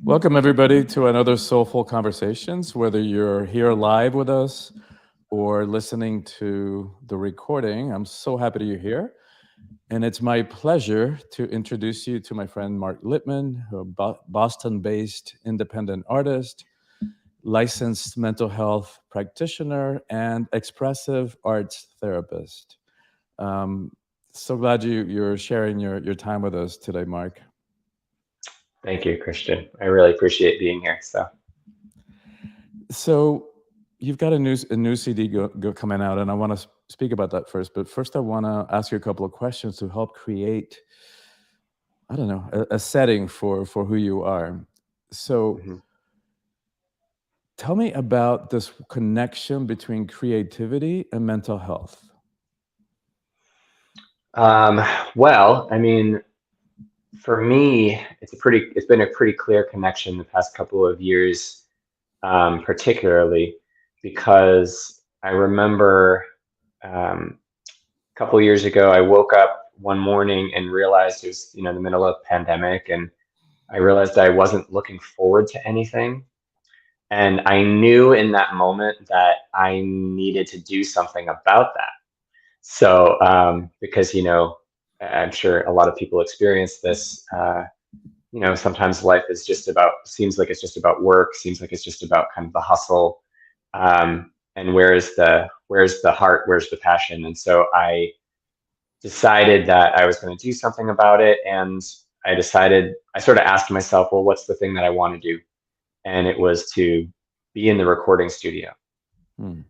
Welcome, everybody, to another Soulful Conversations. Whether you're here live with us or listening to the recording, I'm so happy you're here. And it's my pleasure to introduce you to my friend Mark Lipman, a Boston based independent artist, licensed mental health practitioner, and expressive arts therapist. Um, so glad you're sharing your time with us today, Mark. Thank you, Christian. I really appreciate being here. So you've got a new CD coming out, and I want to speak about that first. But first, I want to ask you a couple of questions to help create, I don't know, a setting for who you are. So Mhm. tell me about this connection between creativity and mental health. Um, well, I mean, for me, it's been a pretty clear connection the past couple of years, particularly because I remember a couple of years ago, I woke up one morning and realized it was, the middle of pandemic, and I realized I wasn't looking forward to anything. And I knew in that moment that I needed to do something about that. So, because, I'm sure a lot of people experience this, sometimes life is seems like it's just about work, seems like it's just about kind of the hustle. And where's the heart, where's the passion? And so I decided that I was going to do something about it. And I sort of asked myself, well, what's the thing that I want to do? And it was to be in the recording studio. Hmm.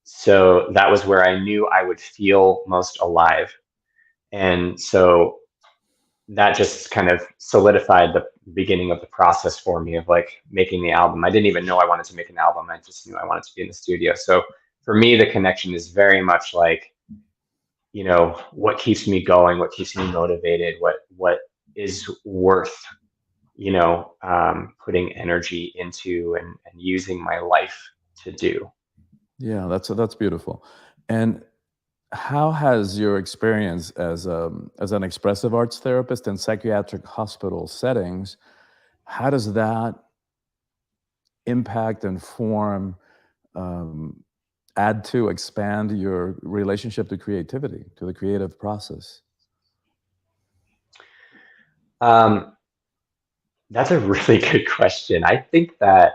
So that was where I knew I would feel most alive. And so that just kind of solidified the beginning of the process for me of like making the album. I didn't even know I wanted to make an album. I just knew I wanted to be in the studio. So for me, the connection is very much like, what keeps me going, what keeps me motivated, what is worth, putting energy into and using my life to do. Yeah, that's beautiful. And how has your experience as an expressive arts therapist in psychiatric hospital settings, how does that impact and form, um, add to, expand your relationship to creativity, to the creative process? Um, that's a really good question. I think that,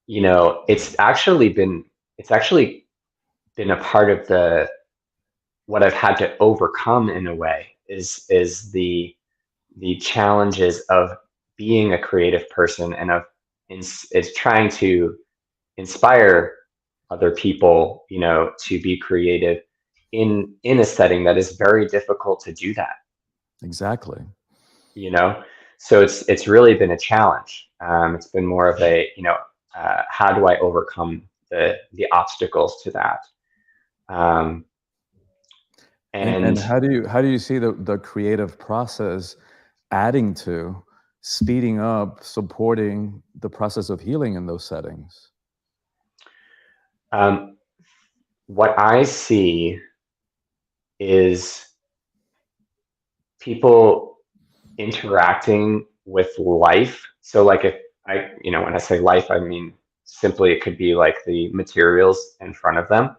it's actually been a part of what I've had to overcome in a way is the challenges of being a creative person and it's trying to inspire other people, to be creative in a setting that is very difficult to do that, Exactly. you know. So it's really been a challenge. It's been more of a, how do I overcome the obstacles to that? Um, And and how do you see the creative process adding to, speeding up, supporting the process of healing in those settings? um, what I see is people interacting with life. So like if when I say life, I mean simply it could be like the materials in front of them,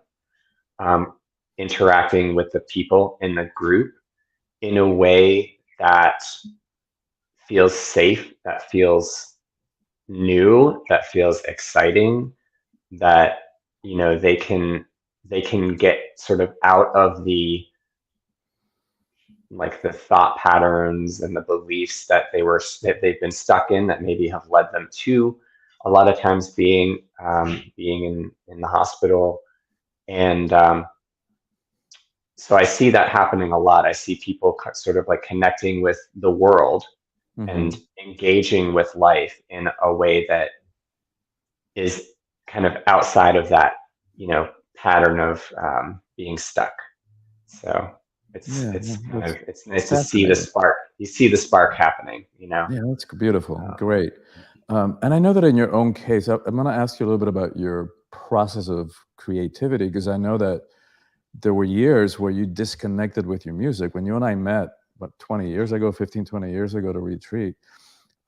um, interacting with the people in the group in a way that feels safe, that feels new, that feels exciting, that they can get sort of out of the thought patterns and the beliefs that they've been stuck in that maybe have led them to a lot of times being in the hospital. And so I see that happening a lot. I see people sort of like connecting with the world and Hmm. engaging with life in a way that is kind of outside of that, pattern of being stuck. So Yeah, well, that's it's nice to see the fascinating. spark. You see the spark happening, Yeah, that's beautiful. Um, Great. And I know that in your own case, I'm going to ask you a little bit about your process of creativity, because I know that there were years where you disconnected with your music. When you and I met what, 20 years ago, 15, 20 years ago to retreat,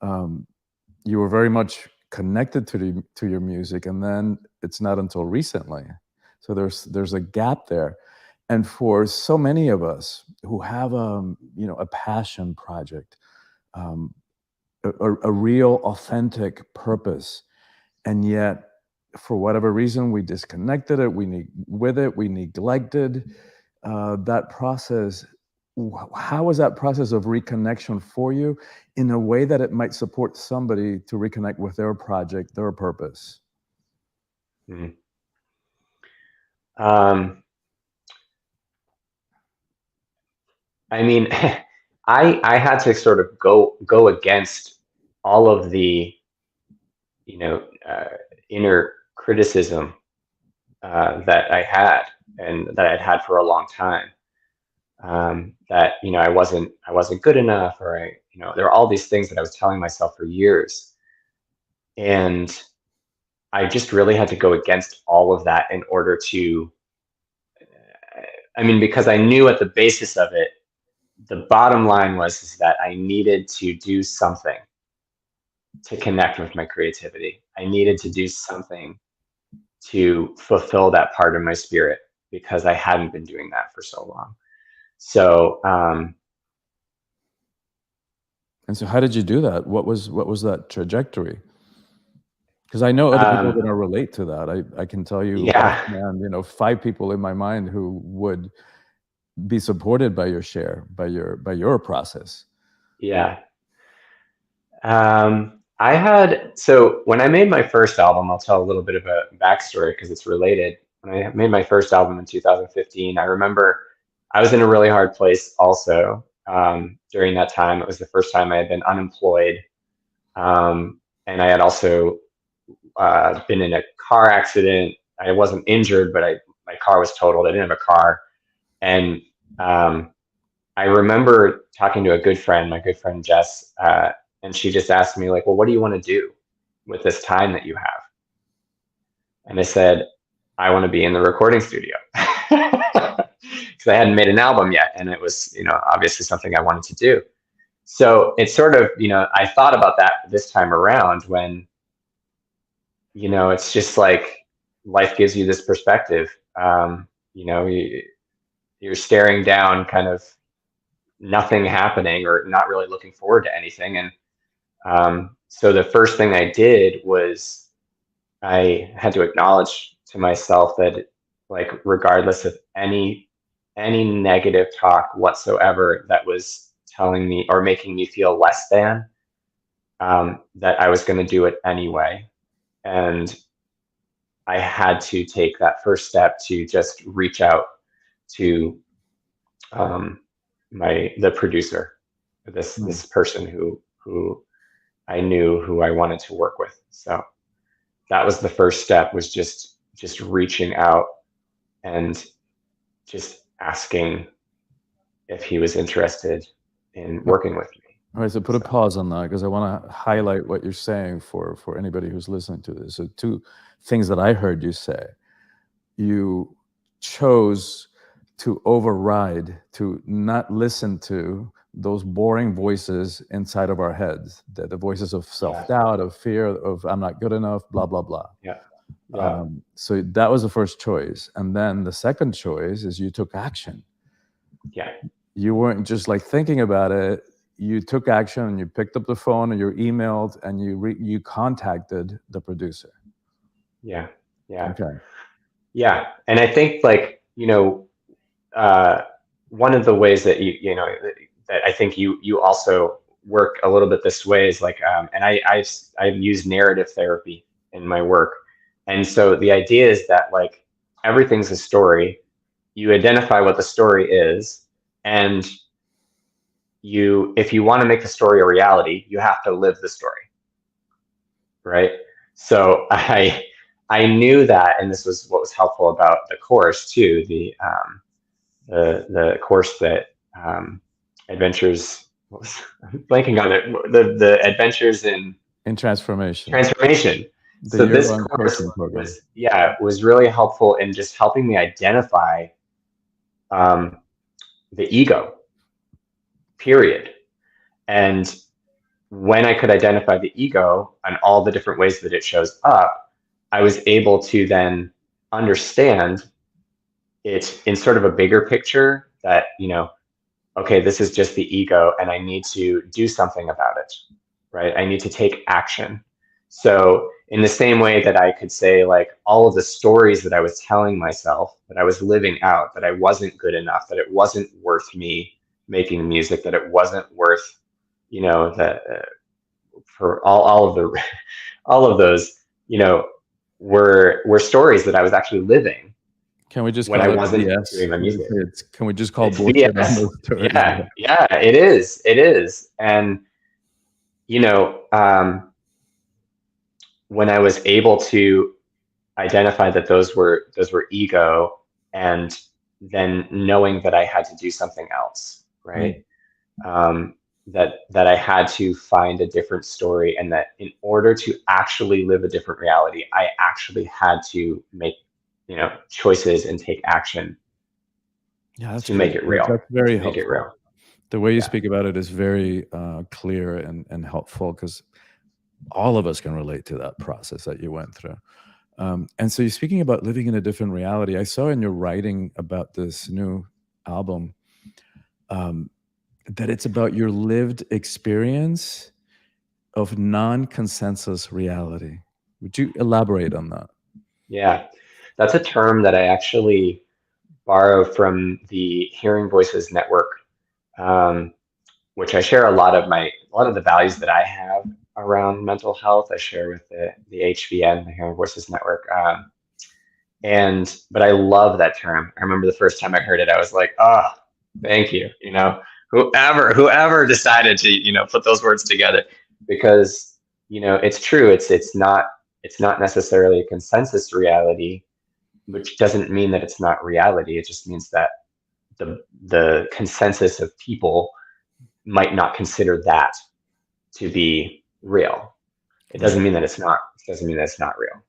um, you were very much connected to your music, and then it's not until recently. So there's a gap there. And for so many of us who have a passion project, um, a real authentic purpose, and yet for whatever reason we disconnected it, we neglected that process. How was that process of reconnection for you in a way that it might support somebody to reconnect with their project, their purpose? Mm. Um, I mean, I had to sort of go against all of the, you know, inner criticism that I had and that I'd had for a long time. That, you know, I wasn't good enough, or there were all these things that I was telling myself for years, and I just really had to go against all of that in order to. I mean, because I knew at the basis of it, the bottom line was is that I needed to do something to connect with my creativity. I needed to do something to fulfill that part of my spirit, because I hadn't been doing that for so long. So, And so how did you do that? What was that trajectory? Because I know other people are um, going to relate to that. I can tell you yeah, offhand, 5 people in my mind who would be supported by your share, by your process. yeah. So when I made my first album, I'll tell a little bit of a backstory because it's related. When I made my first album in 2015, I remember I was in a really hard place also during that time. It was the first time I had been unemployed. And I had also been in a car accident. I wasn't injured, but my car was totaled. I didn't have a car. And um, I remember talking to a good friend, my good friend Jess, and she just asked me, like, well, what do you want to do with this time that you have? And I said, I want to be in the recording studio, because I hadn't made an album yet. And it was, obviously something I wanted to do. So it's sort of, I thought about that this time around when, it's just like life gives you this perspective. You're staring down kind of nothing happening or not really looking forward to anything. And so the first thing I did was I had to acknowledge to myself that, like, regardless of any negative talk whatsoever that was telling me or making me feel less than, that I was going to do it anyway. And I had to take that first step to just reach out to um, the producer, this person who I knew who I wanted to work with. So that was the first step, was just reaching out and just asking if he was interested in working with me. All right, so put a pause on that, because I want to highlight what you're saying for anybody who's listening to this. So 2 things that I heard you say. You chose to override, to not listen to those boring voices inside of our heads, the voices of self-doubt, of fear, of I'm not good enough, blah, blah, blah. Yeah. So that was the first choice. And then the second choice is you took action. Yeah. You weren't just like thinking about it. You took action, and you picked up the phone, and you emailed, and you contacted the producer. Yeah. Yeah. Okay. Yeah. And I think, like, one of the ways that that I think you also work a little bit this way is like, and I've used narrative therapy in my work. And so the idea is that, like, everything's a story. You identify what the story is, and if you want to make the story a reality, you have to live the story, right? So I knew that, and this was what was helpful about the course too. The course that adventures. I'm blanking on it. The adventures in Transformation. transformation. The So this year-long course coaching program. was really helpful in just helping me identify the ego, period. And when I could identify the ego and all the different ways that it shows up, I was able to then understand it in sort of a bigger picture that, okay, this is just the ego and I need to do something about it, right? I need to take action. So in the same way that I could say, like, all of the stories that I was telling myself that I was living out, that I wasn't good enough, that it wasn't worth me making music, that it wasn't worth, that for all of the all of those, were stories that I was actually living Can we just when I call it wasn't BS? doing my music. Can we just call It's bullshit on BS. those stories? Yeah, it is. It is. And, you know, um, when I was able to identify that those were ego, and then knowing that I had to do something else, Mm. right? That I had to find a different story, and that in order to actually live a different reality, I actually had to make, choices and take action Yeah, that's to make great. it real, That's very to make it helpful. real. The way you Yeah. speak about it is very clear and helpful, because all of us can relate to that process that you went through. And so you're speaking about living in a different reality. I saw in your writing about this new album um, that it's about your lived experience of non-consensus reality. Would you elaborate on that? Yeah. That's a term that I actually borrow from the Hearing Voices Network, um, which I share a lot of the values that I have around mental health. I share with the HVN, the Hearing Voices Network. But I love that term. I remember the first time I heard it, I was like, oh, thank you. Whoever decided to, put those words together, because, it's true. It's not necessarily a consensus reality, which doesn't mean that it's not reality. It just means that the consensus of people might not consider that to be real. It Right. doesn't mean that it's not. It doesn't mean that it's not real.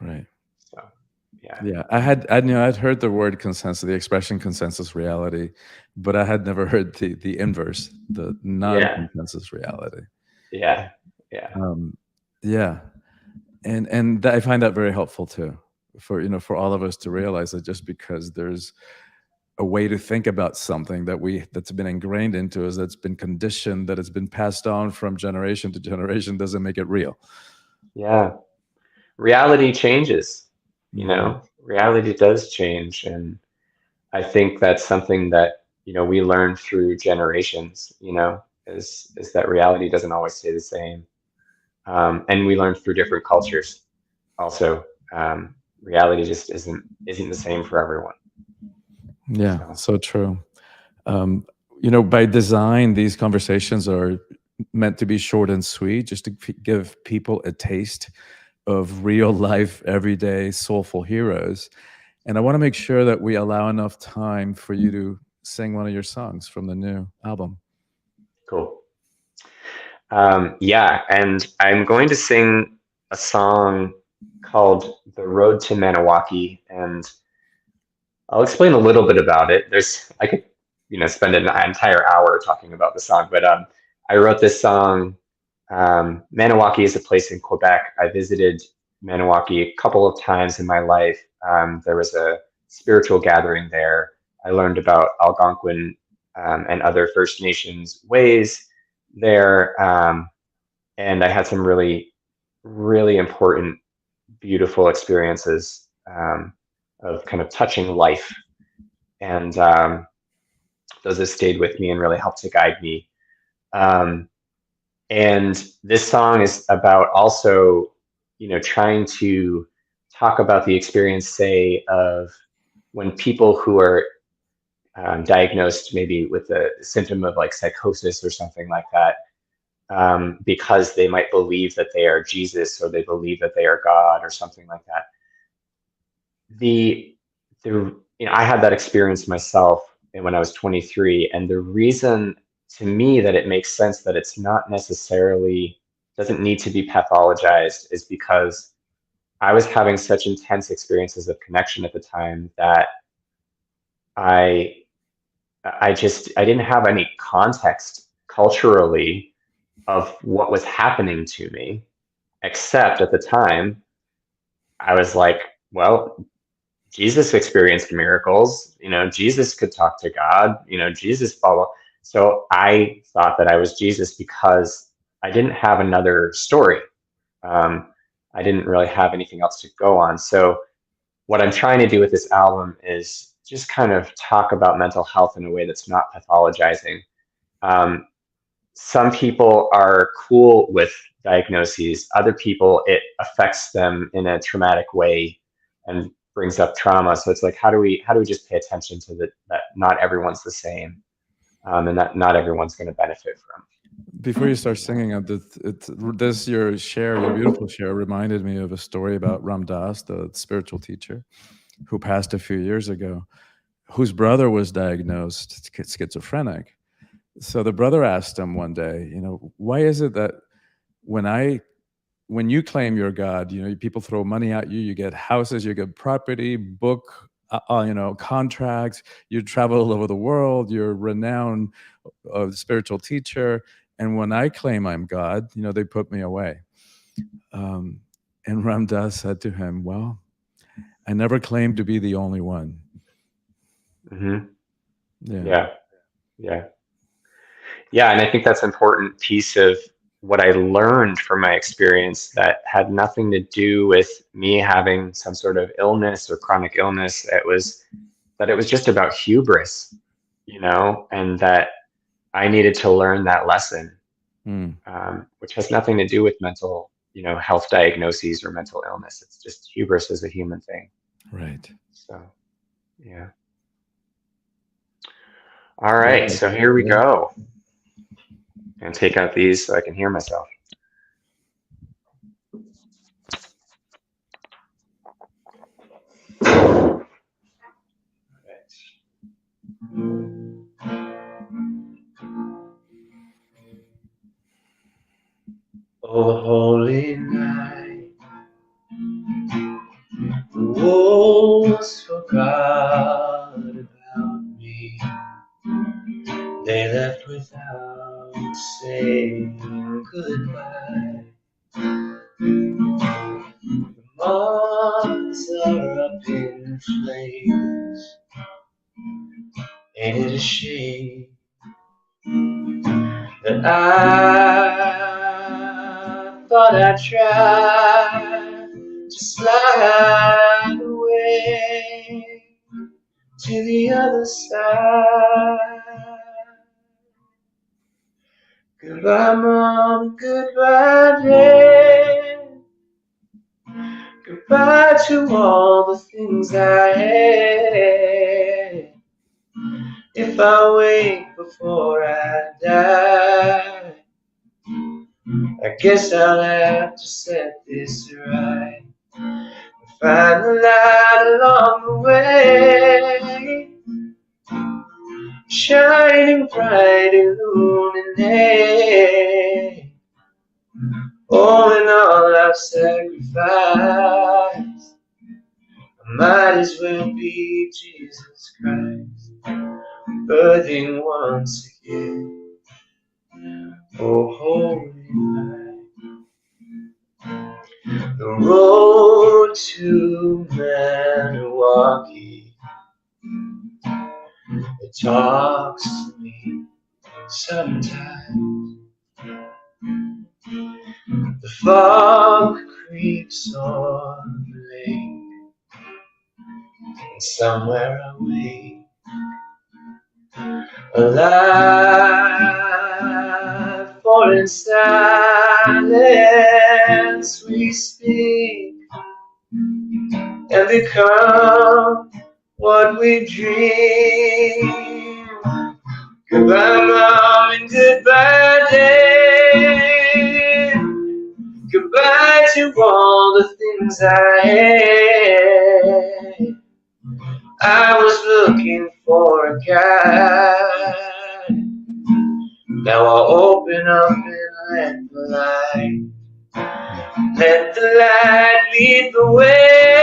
Right. So, yeah. Yeah, I'd heard the word consensus, the expression consensus reality, but I had never heard the inverse, the Yeah. non-consensus reality. Yeah. Yeah. Um, yeah, and I find that very helpful too, for all of us to realize that just because there's a way to think about something that's been ingrained into us, that's been conditioned, that has been passed on from generation to generation, doesn't make it real. Yeah. Reality changes. Mhm. Reality does change, and I think that's something that we learn through generations. Is that reality doesn't always stay the same, and we learn through different cultures. Also, reality just isn't the same for everyone. Yeah, So so true. Um, by design, these conversations are meant to be short and sweet, just to give people a taste of real life, everyday, soulful heroes. And I want to make sure that we allow enough time for you to sing one of your songs from the new album. cool. Yeah, and I'm going to sing a song called "The Road to Maniwaki," and I'll explain a little bit about it. I could, spend an entire hour talking about the song, but I wrote this song. Maniwaki is a place in Quebec. I visited Maniwaki a couple of times in my life. There was a spiritual gathering there. I learned about Algonquin and other First Nations ways there, and I had some really, really important, beautiful experiences of kind of touching life, and those have stayed with me and really helped to guide me. Um, and this song is about also, trying to talk about the experience, say, of when people who are diagnosed maybe with a symptom of like psychosis or something like that, because they might believe that they are Jesus or they believe that they are God or something like that. The I had that experience myself when I was 23, and the reason to me that it makes sense that it's not necessarily doesn't need to be pathologized is because I was having such intense experiences of connection at the time that I I didn't have any context culturally of what was happening to me, except at the time I was like, well, Jesus experienced miracles, Jesus could talk to God, Jesus followed. So I thought that I was Jesus because I didn't have another story. I didn't really have anything else to go on. So what I'm trying to do with this album is just kind of talk about mental health in a way that's not pathologizing. Um, some people are cool with diagnoses. Other people, it affects them in a traumatic way and brings up trauma. So it's like, how do we just pay attention to that not everyone's the same, and that not everyone's going to benefit from. Before you start singing, your beautiful share, reminded me of a story about Ram Dass, the spiritual teacher, who passed a few years ago, whose brother was diagnosed schizophrenic. So the brother asked him one day, why is it that when you claim you're God, people throw money at you, you get houses, you get property, book, contracts, you travel all over the world, you're renowned spiritual teacher. And when I claim I'm God, they put me away. And Ram Dass said to him, well, I never claimed to be the only one. Mm-hmm. Yeah. And I think that's an important piece of what I learned from my experience that had nothing to do with me having some sort of illness or chronic illness. It was just about hubris, and that I needed to learn that lesson, which has nothing to do with mental, health diagnoses or mental illness. It's just hubris is a human thing. Right. So, yeah. All right. So here we go. And take out these so I can hear myself. Oh, holy night, the wolves forgot about me. They left without saying goodbye. The moths are up in flames. Ain't it a shame that I thought I'd try to slide away to the other side? Goodbye, Mom, goodbye, Dad. Goodbye to all the things I had. If I wait before I die, I guess I'll have to set this right. Find the light along the way, shining bright, illuminate. All in all I've sacrificed, I might as well be Jesus Christ, birthing once again. Oh, holy night, the road to Milwaukee, it talks to me sometimes. The fog creeps on the lake, and somewhere I wait, alive, for in silence we speak and become what we dream. Goodbye, Mom, and goodbye, Dad. Goodbye to all the things I had. I was looking for a guide. Now I'll open up and let the light. Let the light lead the way,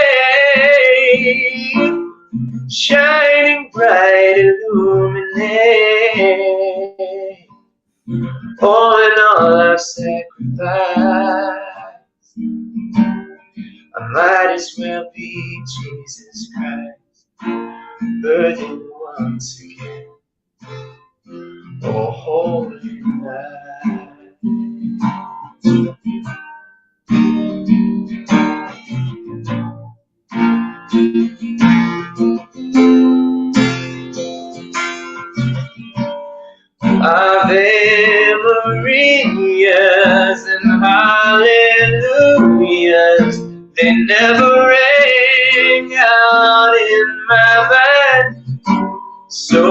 shining bright, illuminate. All in all I've sacrificed, I might as well be Jesus Christ, burdened once again. Oh, holy night. Ave Marias and hallelujahs, they never rang out in my mind. So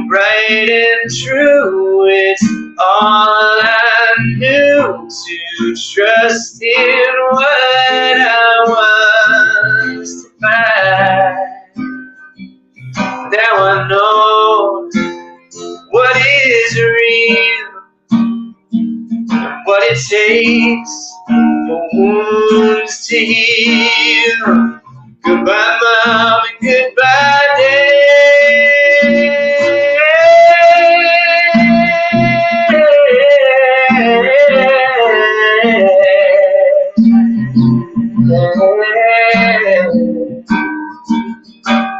bright and true, it's all I knew to trust in what I was to find. Now I know what is real and what it takes for wounds to heal. Goodbye, Mom, and goodbye, Dad.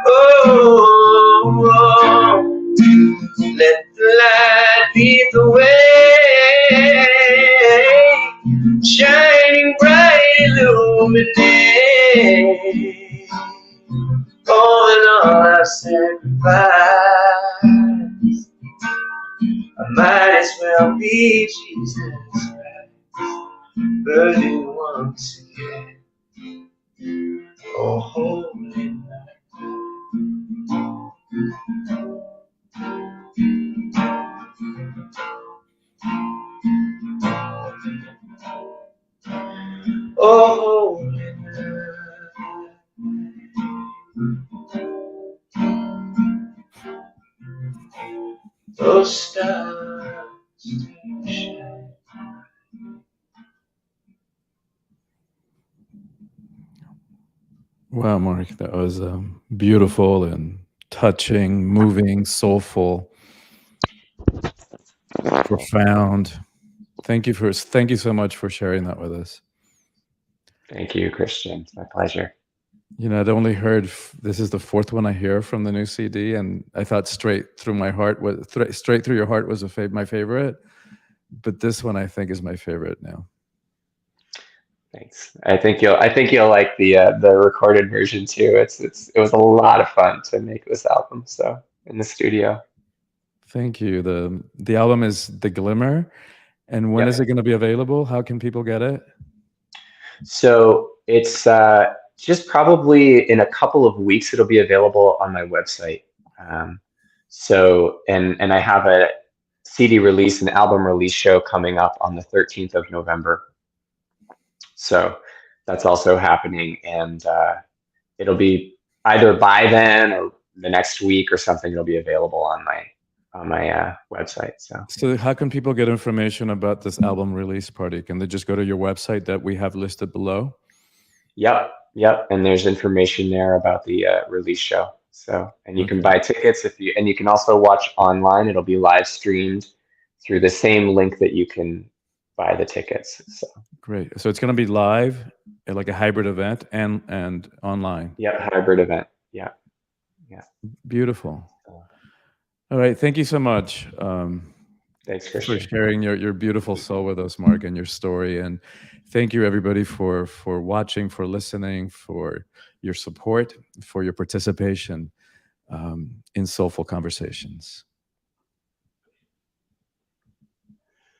Oh, let the light lead the way, shining bright, illuminate. All in all I've sacrificed, I might as well be Jesus Christ, burning once again. Oh, holy night. Oh, holy night. Those stars shine. Wow, Mark, that was beautiful and touching, moving, soulful, profound. Thank you so much for sharing that with us. Thank you, Christian. It's my pleasure. You know, I'd only heard this is the fourth one I hear from the new CD, and I thought straight through my heart was straight through your heart was my favorite, but this one I think is my favorite now. Thanks. I think you'll like the recorded version too. It was a lot of fun to make this album. So in the studio. Thank you. The album is The Glimmer, and when is it going to be available? How can people get it? So it's just probably in a couple of weeks. It'll be available on my website. So and I have a CD release, an album release show coming up on the 13th of November. So that's also happening, and it'll be either by then or the next week or something. It'll be available on my website. So how can people get information about this album release party? Can they just go to your website that we have listed below? Yep. And there's information there about the release show. So, and you can buy tickets and you can also watch online. It'll be live streamed through the same link that you can buy the tickets. So great. So it's going to be live, like a hybrid event, and online. Yep, hybrid event. Yeah. Beautiful. All right. Thank you so much. Thanks, Christian, for sharing your beautiful soul with us, Mark, and your story. And thank you, everybody, for watching, for listening, for your support, for your participation in Soulful Conversations.